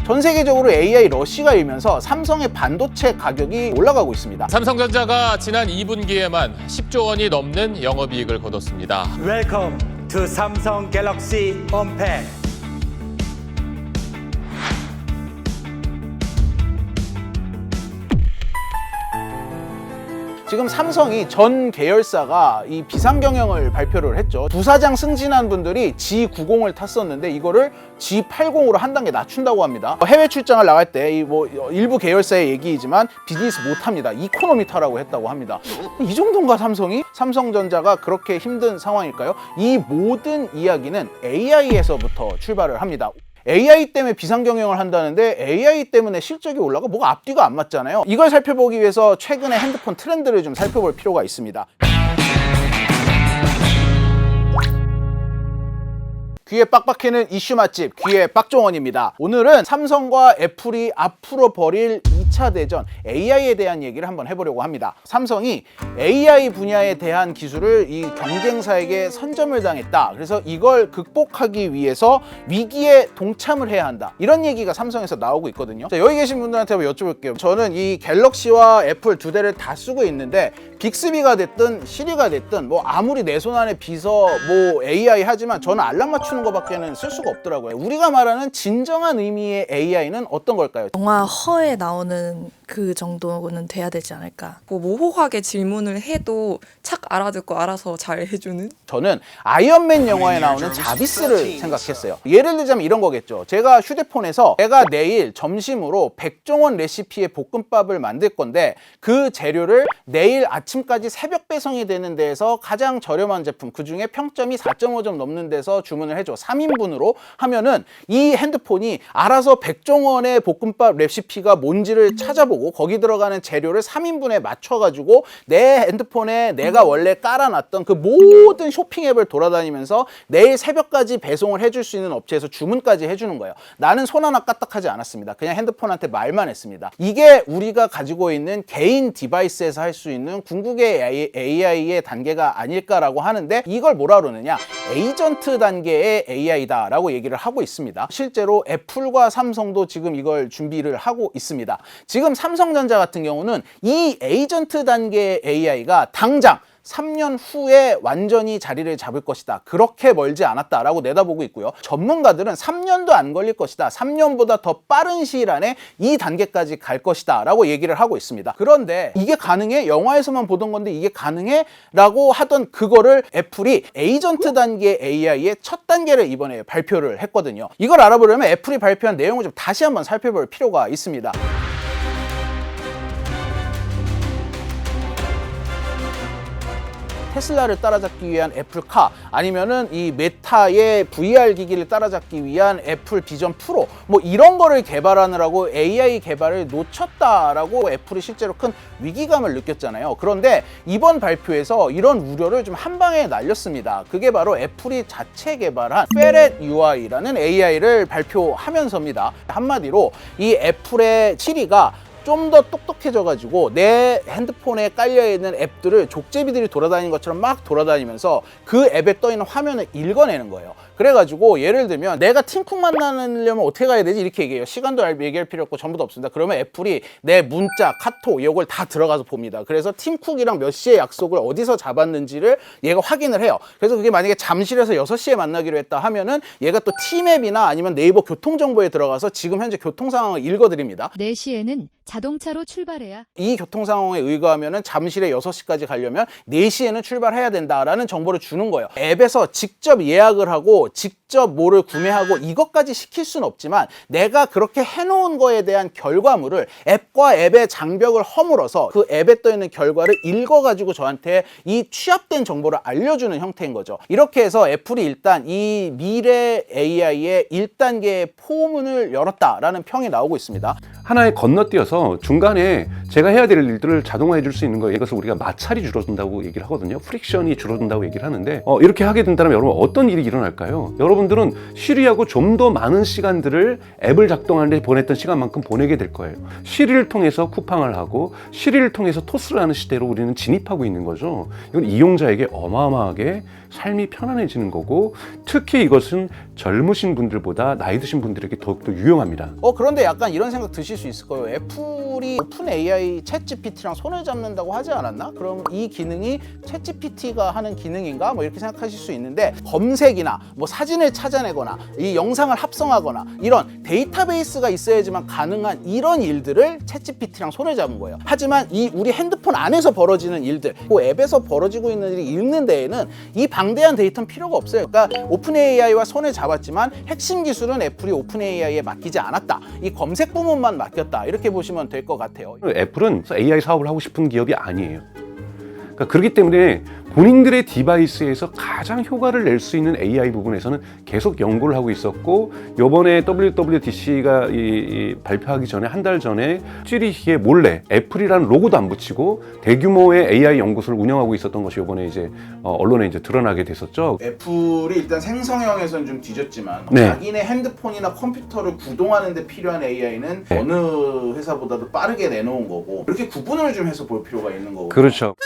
전 세계적으로 AI 러시가 일면서 삼성의 반도체 가격이 올라가고 있습니다. 삼성전자가 지난 2분기에만 10조 원이 넘는 영업이익을 거뒀습니다. Welcome to Samsung Galaxy Unpacked. 지금 삼성이 전 계열사가 이 비상경영을 발표를 했죠. 부사장 승진한 분들이 G90을 탔었는데 이거를 G80으로 한 단계 낮춘다고 합니다. 해외 출장을 나갈 때 일부 계열사의 얘기이지만 비즈니스 못합니다. 이코노미 타라고 했다고 합니다. 이 정도인가 삼성이? 삼성전자가 그렇게 힘든 상황일까요? 이 모든 이야기는 AI에서부터 출발을 합니다. AI 때문에 비상경영을 한다는데 AI 때문에 실적이 올라가 뭐가 앞뒤가 안 맞잖아요. 이걸 살펴보기 위해서 최근의 핸드폰 트렌드를 좀 살펴볼 필요가 있습니다. 귀에 빡빡해는 이슈 맛집 귀의 박종원입니다. 오늘은 삼성과 애플이 앞으로 벌일 2차 대전 AI에 대한 얘기를 한번 해보려고 합니다. 삼성이 AI 분야에 대한 기술을 이 경쟁사에게 선점을 당했다. 그래서 이걸 극복하기 위해서 위기에 동참을 해야 한다. 이런 얘기가 삼성에서 나오고 있거든요. 자, 여기 계신 분들한테 한번 여쭤볼게요. 저는 이 갤럭시와 애플 두 대를 다 쓰고 있는데 빅스비가 됐든 시리가 됐든 뭐 아무리 내 손 안에 비서 뭐 AI 하지만 저는 알람 맞추는 거밖에는 쓸 수가 없더라고요. 우리가 말하는 진정한 의미의 AI는 어떤 걸까요? 영화 허에 나오는 그 정도는 돼야 되지 않을까. 뭐 모호하게 질문을 해도 착 알아듣고 알아서 잘 해주는? 저는 아이언맨 영화에 나오는 자비스를 생각했어요. 예를 들자면 이런 거겠죠. 제가 휴대폰에서 내가 내일 점심으로 백종원 레시피의 볶음밥을 만들 건데 그 재료를 내일 아침까지 새벽 배송이 되는 데에서 가장 저렴한 제품, 그중에 평점이 4.5점 넘는 데서 주문을 해줘. 3인분으로 하면은 이 핸드폰이 알아서 백종원의 볶음밥 레시피가 뭔지를 찾아보고 거기 들어가는 재료를 3인분에 맞춰가지고 내 핸드폰에 내가 원래 깔아놨던 그 모든 쇼핑 앱을 돌아다니면서 내일 새벽까지 배송을 해줄 수 있는 업체에서 주문까지 해주는 거예요. 나는 손 하나 까딱하지 않았습니다. 그냥 핸드폰한테 말만 했습니다. 이게 우리가 가지고 있는 개인 디바이스에서 할 수 있는 궁극의 AI의 단계가 아닐까라고 하는데 이걸 뭐라 그러느냐? 에이전트 단계의 AI다 라고 얘기를 하고 있습니다. 실제로 애플과 삼성도 지금 이걸 준비를 하고 있습니다. 지금 삼성전자 같은 경우는 이 에이전트 단계의 AI가 당장 3년 후에 완전히 자리를 잡을 것이다. 그렇게 멀지 않았다라고 내다보고 있고요. 전문가들은 3년도 안 걸릴 것이다. 3년보다 더 빠른 시일 안에 이 단계까지 갈 것이다 라고 얘기를 하고 있습니다. 그런데 이게 가능해? 영화에서만 보던 건데 이게 가능해? 라고 하던 그거를 애플이 에이전트 단계 AI의 첫 단계를 이번에 발표를 했거든요. 이걸 알아보려면 애플이 발표한 내용을 좀 다시 한번 살펴볼 필요가 있습니다. 테슬라를 따라잡기 위한 애플카, 아니면은 이 메타의 VR 기기를 따라잡기 위한 애플 비전 프로, 뭐 이런 거를 개발하느라고 AI 개발을 놓쳤다라고 애플이 실제로 큰 위기감을 느꼈잖아요. 그런데 이번 발표에서 이런 우려를 좀 한 방에 날렸습니다. 그게 바로 애플이 자체 개발한 Ferret UI라는 AI를 발표하면서입니다. 한마디로 이 애플의 시리가 좀 더 똑똑해져가지고 내 핸드폰에 깔려있는 앱들을 족제비들이 돌아다니는 것처럼 막 돌아다니면서 그 앱에 떠있는 화면을 읽어내는 거예요. 그래가지고 예를 들면 내가 팀쿡 만나려면 어떻게 가야 되지? 이렇게 얘기해요. 시간도 얘기할 필요 없고 전부 다 없습니다. 그러면 애플이 내 문자, 카톡 이걸 다 들어가서 봅니다. 그래서 팀쿡이랑 몇 시에 약속을 어디서 잡았는지를 얘가 확인을 해요. 그래서 그게 만약에 잠실에서 6시에 만나기로 했다 하면은 얘가 또 티맵이나 아니면 네이버 교통정보에 들어가서 지금 현재 교통 상황을 읽어드립니다. 4시에는 자동차로 출발해야 이 교통 상황에 의거하면은 잠실에 6시까지 가려면 4시에는 출발해야 된다라는 정보를 주는 거예요. 앱에서 직접 예약을 하고 직접 뭐를 구매하고 이것까지 시킬 수는 없지만 내가 그렇게 해놓은 거에 대한 결과물을 앱과 앱의 장벽을 허물어서 그 앱에 떠있는 결과를 읽어가지고 저한테 이 취합된 정보를 알려주는 형태인 거죠. 이렇게 해서 애플이 일단 이 미래 AI의 1단계의 포문을 열었다라는 평이 나오고 있습니다. 하나에 건너뛰어서 중간에 제가 해야 될 일들을 자동화해 줄 수 있는 거예요. 이것을 우리가 마찰이 줄어든다고 얘기를 하거든요. 프릭션이 줄어든다고 얘기를 하는데 이렇게 하게 된다면 여러분 어떤 일이 일어날까요? 여러분들은 시리하고 좀 더 많은 시간들을 앱을 작동하는 데 보냈던 시간만큼 보내게 될 거예요. 시리를 통해서 쿠팡을 하고 시리를 통해서 토스를 하는 시대로 우리는 진입하고 있는 거죠. 이건 이용자에게 어마어마하게 삶이 편안해지는 거고, 특히 이것은 젊으신 분들보다 나이 드신 분들에게 더욱더 유용합니다. 그런데 약간 이런 생각 드실 수 있을 거예요. 애플이 오픈 AI 챗GPT랑 손을 잡는다고 하지 않았나? 그럼 이 기능이 챗GPT가 하는 기능인가? 뭐 이렇게 생각하실 수 있는데, 검색이나 뭐 사진을 찾아내거나 이 영상을 합성하거나 이런 데이터베이스가 있어야지만 가능한 이런 일들을 챗GPT랑 손을 잡은 거예요. 하지만 이 우리 핸드폰 안에서 벌어지는 일들, 그 앱에서 벌어지고 있는 일이 읽는 데에는 이 방대한 데이터는 필요가 없어요. 그러니까 오픈 AI와 손을 잡았지만 핵심 기술은 애플이 오픈 AI에 맡기지 않았다. 이 검색 부문만 맡겼다. 이렇게 보시면 될 것 같아요. 애플은 AI 사업을 하고 싶은 기업이 아니에요. 그러니까 그렇기 때문에 본인들의 디바이스에서 가장 효과를 낼 수 있는 AI 부분에서는 계속 연구를 하고 있었고, 이번에 WWDC가 발표하기 전에 한 달 전에 찌리히에 몰래 애플이라는 로고도 안 붙이고 대규모의 AI 연구소를 운영하고 있었던 것이 이번에 이제 언론에 이제 드러나게 됐었죠. 애플이 일단 생성형에서는 좀 뒤졌지만 네. 자기네 핸드폰이나 컴퓨터를 구동하는 데 필요한 AI는 네. 어느 회사보다도 빠르게 내놓은 거고, 이렇게 구분을 좀 해서 볼 필요가 있는 거고. 그렇죠.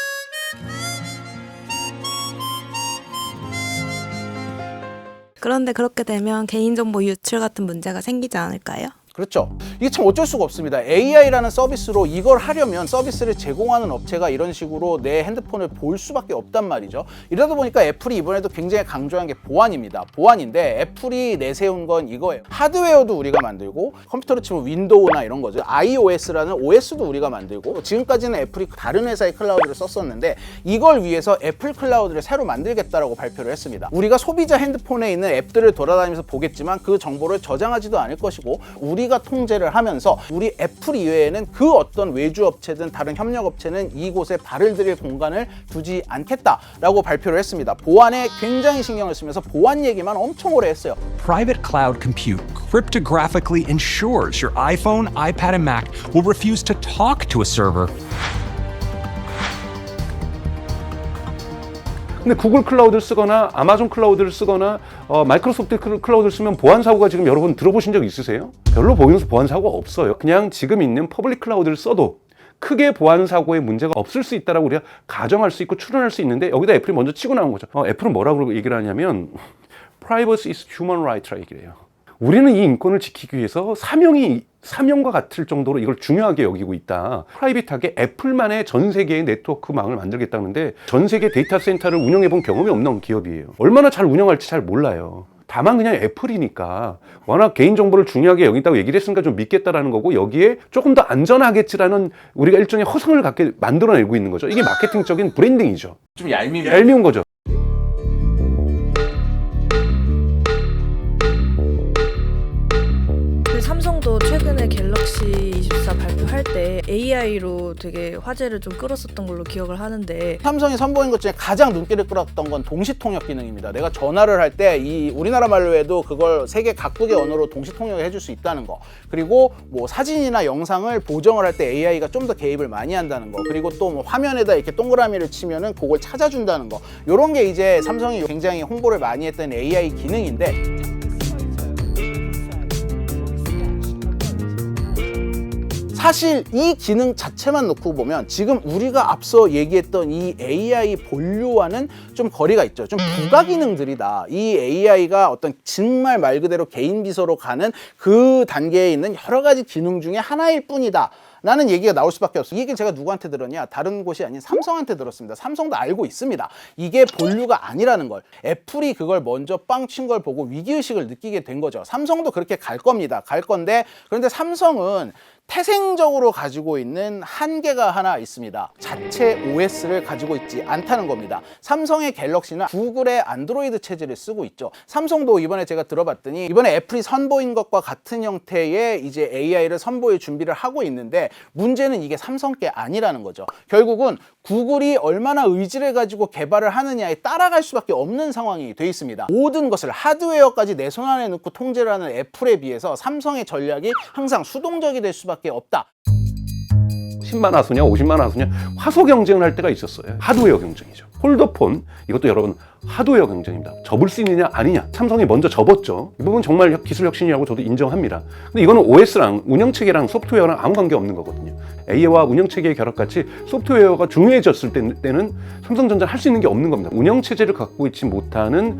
그런데 그렇게 되면 개인정보 유출 같은 문제가 생기지 않을까요? 그렇죠. 이게 참 어쩔 수가 없습니다. AI라는 서비스로 이걸 하려면 서비스를 제공하는 업체가 이런 식으로 내 핸드폰을 볼 수밖에 없단 말이죠. 이러다 보니까 애플이 이번에도 굉장히 강조한 게 보안입니다. 보안인데 애플이 내세운 건 이거예요. 하드웨어도 우리가 만들고, 컴퓨터로 치면 윈도우나 이런 거죠. iOS라는 OS도 우리가 만들고, 지금까지는 애플이 다른 회사의 클라우드를 썼었는데 이걸 위해서 애플 클라우드를 새로 만들겠다라고 발표를 했습니다. 우리가 소비자 핸드폰에 있는 앱들을 돌아다니면서 보겠지만 그 정보를 저장하지도 않을 것이고, 우리가 통제를 하면서 우리 애플 이외에는 그 어떤 외주 업체든 다른 협력 업체는 이곳에 발을 들일 공간을 두지 않겠다라고 발표를 했습니다. 보안에 굉장히 신경을 쓰면서 보안 얘기만 엄청 오래 했어요. Private cloud compute cryptographically ensures your iPhone, iPad, and Mac will refuse to talk to a server. 근데 구글 클라우드를 쓰거나 아마존 클라우드를 쓰거나 마이크로소프트 클라우드를 쓰면 보안 사고가 지금 여러분 들어보신 적 있으세요? 별로 보안 사고가 없어요. 그냥 지금 있는 퍼블릭 클라우드를 써도 크게 보안 사고의 문제가 없을 수 있다라고 우리가 가정할 수 있고 추론할 수 있는데, 여기다 애플이 먼저 치고 나온 거죠. 애플은 뭐라고 얘기를 하냐면 Privacy is human right라 얘기를 해요. 우리는 이 인권을 지키기 위해서 사명과 같을 정도로 이걸 중요하게 여기고 있다. 프라이빗하게 애플만의 전 세계의 네트워크망을 만들겠다는데, 전 세계 데이터 센터를 운영해 본 경험이 없는 기업이에요. 얼마나 잘 운영할지 잘 몰라요. 다만 그냥 애플이니까 워낙 개인정보를 중요하게 여긴다고 얘기를 했으니까 좀 믿겠다라는 거고, 여기에 조금 더 안전하겠지라는 우리가 일종의 허상을 갖게 만들어내고 있는 거죠. 이게 마케팅적인 브랜딩이죠. 좀 얄미운 거죠. 삼성도 최근에 갤럭시 24 발표할 때 AI로 되게 화제를 좀 끌었었던 걸로 기억을 하는데, 삼성이 선보인 것 중에 가장 눈길을 끌었던 건 동시통역 기능입니다. 내가 전화를 할 때 이 우리나라 말로 해도 그걸 세계 각국의 언어로 동시통역을 해줄 수 있다는 거, 그리고 뭐 사진이나 영상을 보정을 할 때 AI가 좀 더 개입을 많이 한다는 거, 그리고 또 뭐 화면에다 이렇게 동그라미를 치면은 그걸 찾아준다는 거, 이런 게 이제 삼성이 굉장히 홍보를 많이 했던 AI 기능인데, 사실 이 기능 자체만 놓고 보면 지금 우리가 앞서 얘기했던 이 AI 본류와는 좀 거리가 있죠. 좀 부가 기능들이다. 이 AI가 어떤 정말 말 그대로 개인 비서로 가는 그 단계에 있는 여러 가지 기능 중에 하나일 뿐이다 라는 얘기가 나올 수밖에 없어요. 이 얘기를 제가 누구한테 들었냐? 다른 곳이 아닌 삼성한테 들었습니다. 삼성도 알고 있습니다. 이게 본류가 아니라는 걸. 애플이 그걸 먼저 빵 친 걸 보고 위기의식을 느끼게 된 거죠. 삼성도 그렇게 갈 겁니다. 갈 건데, 그런데 삼성은 태생적으로 가지고 있는 한계가 하나 있습니다. 자체 OS를 가지고 있지 않다는 겁니다. 삼성의 갤럭시는 구글의 안드로이드 체제를 쓰고 있죠. 삼성도 이번에 제가 들어봤더니 이번에 애플이 선보인 것과 같은 형태의 이제 AI를 선보일 준비를 하고 있는데, 문제는 이게 삼성 게 아니라는 거죠. 결국은 구글이 얼마나 의지를 가지고 개발을 하느냐에 따라갈 수밖에 없는 상황이 돼 있습니다. 모든 것을 하드웨어까지 내 손 안에 넣고 통제를 하는 애플에 비해서 삼성의 전략이 항상 수동적이 될 수밖에 없다. 10만 화소냐 50만 화소냐 화소 경쟁을 할 때가 있었어요. 하드웨어 경쟁이죠. 폴더폰, 이것도 여러분 하드웨어 경쟁입니다. 접을 수 있느냐 아니냐. 삼성이 먼저 접었죠. 이 부분 정말 기술 혁신이라고 저도 인정합니다. 근데 이거는 OS랑 운영체계랑 소프트웨어랑 아무 관계 없는 거거든요. AI와 운영체계의 결합같이 소프트웨어가 중요해졌을 때는 삼성전자는 할 수 있는 게 없는 겁니다. 운영체제를 갖고 있지 못하는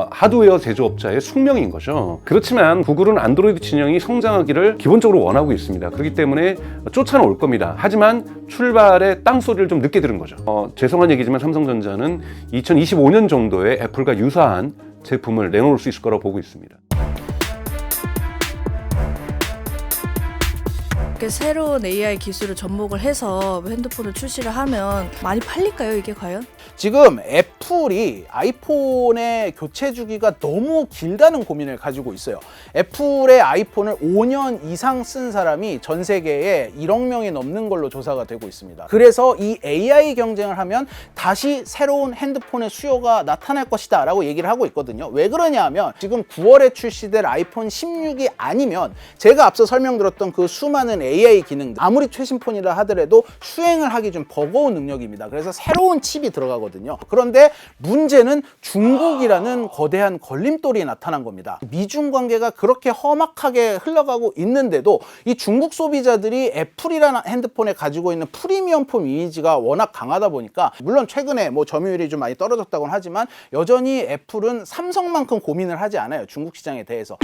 하드웨어 제조업자의 숙명인 거죠. 그렇지만 구글은 안드로이드 진영이 성장하기를 기본적으로 원하고 있습니다. 그렇기 때문에 쫓아올 겁니다. 하지만 출발의 땅소리를 좀 늦게 들은 거죠. 죄송한 얘기지만 삼성전자는 2025년 정도에 애플과 유사한 제품을 내놓을 수 있을 거라고 보고 있습니다. 이렇게 새로운 AI 기술을 접목을 해서 핸드폰을 출시를 하면 많이 팔릴까요, 이게 과연? 지금 애플이 아이폰의 교체 주기가 너무 길다는 고민을 가지고 있어요. 애플의 아이폰을 5년 이상 쓴 사람이 전 세계에 1억 명이 넘는 걸로 조사가 되고 있습니다. 그래서 이 AI 경쟁을 하면 다시 새로운 핸드폰의 수요가 나타날 것이다 라고 얘기를 하고 있거든요. 왜 그러냐 하면 지금 9월에 출시될 아이폰 16이 아니면 제가 앞서 설명드렸던 그 수많은 AI 기능들, 아무리 최신 폰이라 하더라도 수행을 하기 좀 버거운 능력입니다. 그래서 새로운 칩이 들어가거든요. 그런데 문제는 중국이라는 거대한 걸림돌이 나타난 겁니다. 미중 관계가 그렇게 험악하게 흘러가고 있는데도 이 중국 소비자들이 애플이라는 핸드폰에 가지고 있는 프리미엄폰 이미지가 워낙 강하다 보니까, 물론 최근에 뭐 점유율이 좀 많이 떨어졌다고는 하지만 여전히 애플은 삼성만큼 고민을 하지 않아요, 중국 시장에 대해서.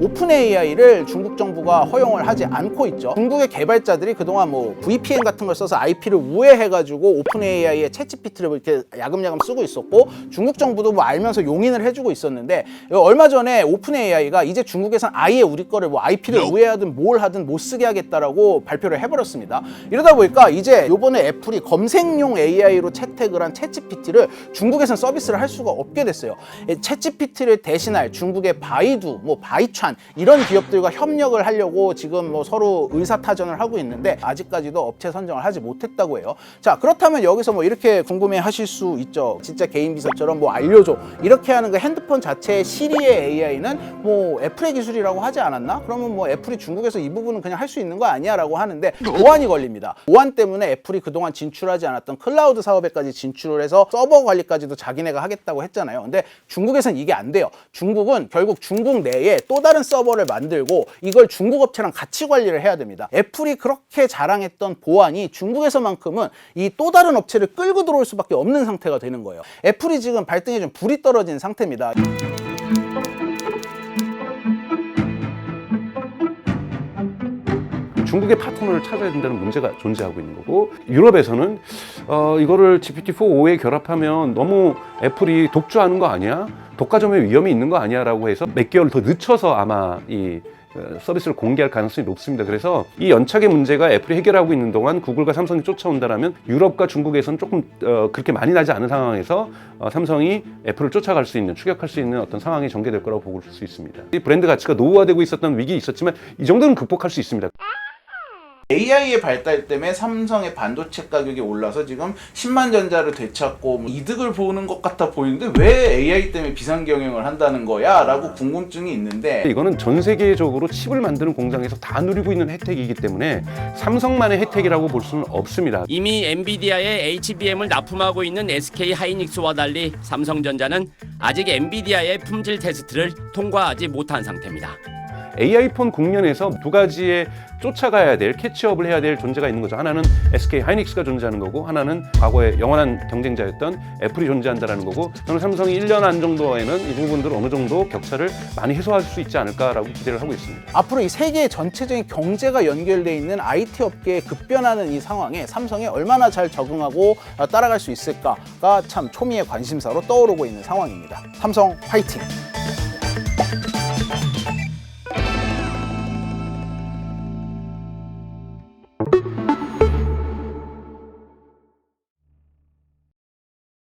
오픈 AI를 중국 정부가 허용을 하지 않고 있죠. 중국의 개발자들이 그동안 뭐 VPN 같은 걸 써서 IP를 우회해가지고 오픈 AI의 챗GPT를 이렇게 야금야금 쓰고 있었고, 중국 정부도 뭐 알면서 용인을 해주고 있었는데, 얼마 전에 오픈 AI가 이제 중국에선 아예 우리 거를 뭐 IP를 우회하든 뭘 하든 못 쓰게 하겠다라고 발표를 해버렸습니다. 이러다 보니까 이제 요번에 애플이 검색용 AI로 채택을 한 챗GPT를 중국에선 서비스를 할 수가 없게 됐어요. 챗GPT를 대신할 중국의 바이두, 뭐 바이찬 이런 기업들과 협력을 하려고 지금 뭐 서로 의사타전을 하고 있는데 아직까지도 업체 선정을 하지 못했다고 해요. 자, 그렇다면 여기서 뭐 이렇게 궁금해 하실 수 있죠. 진짜 개인 비서처럼 뭐 알려줘 이렇게 하는 그 핸드폰 자체의 시리의 AI는 뭐 애플의 기술이라고 하지 않았나? 그러면 뭐 애플이 중국에서 이 부분은 그냥 할 수 있는 거 아니야 라고 하는데 보안이 걸립니다. 보안 때문에 애플이 그동안 진출하지 않았던 클라우드 사업에까지 진출을 해서 서버 관리까지도 자기네가 하겠다고 했잖아요. 근데 중국에선 이게 안 돼요. 중국은 결국 중국 내에 또 다른 서버를 만들고 이걸 중국 업체랑 같이 관리를 해야 됩니다. 애플이 그렇게 자랑했던 보안이 중국에서만큼은 이 또 다른 업체를 끌고 들어올 수밖에 없는 상태가 되는 거예요. 애플이 지금 발등에 좀 불이 떨어진 상태입니다. 중국의 파트너를 찾아야 된다는 문제가 존재하고 있는 거고, 유럽에서는 이거를 GPT-4-5에 결합하면 너무 애플이 독주하는 거 아니야? 독과점의 위험이 있는 거 아니야? 라고 해서 몇 개월 더 늦춰서 아마 이 서비스를 공개할 가능성이 높습니다. 그래서 이 연착의 문제가 애플이 해결하고 있는 동안 구글과 삼성이 쫓아온다면 유럽과 중국에서는 조금 그렇게 많이 나지 않은 상황에서 삼성이 애플을 쫓아갈 수 있는, 추격할 수 있는 어떤 상황이 전개될 거라고 볼 수 있습니다. 이 브랜드 가치가 노후화되고 있었던 위기 있었지만 이 정도는 극복할 수 있습니다. AI의 발달 때문에 삼성의 반도체 가격이 올라서 지금 10만 전자를 되찾고 뭐 이득을 보는 것 같아 보이는데 왜 AI 때문에 비상경영을 한다는 거야? 라고 궁금증이 있는데, 이거는 전 세계적으로 칩을 만드는 공장에서 다 누리고 있는 혜택이기 때문에 삼성만의 혜택이라고 볼 수는 없습니다. 이미 엔비디아의 HBM을 납품하고 있는 SK 하이닉스와 달리 삼성전자는 아직 엔비디아의 품질 테스트를 통과하지 못한 상태입니다. AI폰 국면에서 두 가지의 쫓아가야 될, 캐치업을 해야 될 존재가 있는 거죠. 하나는 SK 하이닉스가 존재하는 거고, 하나는 과거의 영원한 경쟁자였던 애플이 존재한다는 거고, 저는 삼성이 1년 안 정도에는 이 부분들을 어느 정도 격차를 많이 해소할 수 있지 않을까라고 기대를 하고 있습니다. 앞으로 이 세계의 전체적인 경제가 연결되어 있는 IT 업계에 급변하는 이 상황에 삼성이 얼마나 잘 적응하고 따라갈 수 있을까가 참 초미의 관심사로 떠오르고 있는 상황입니다. 삼성 화이팅!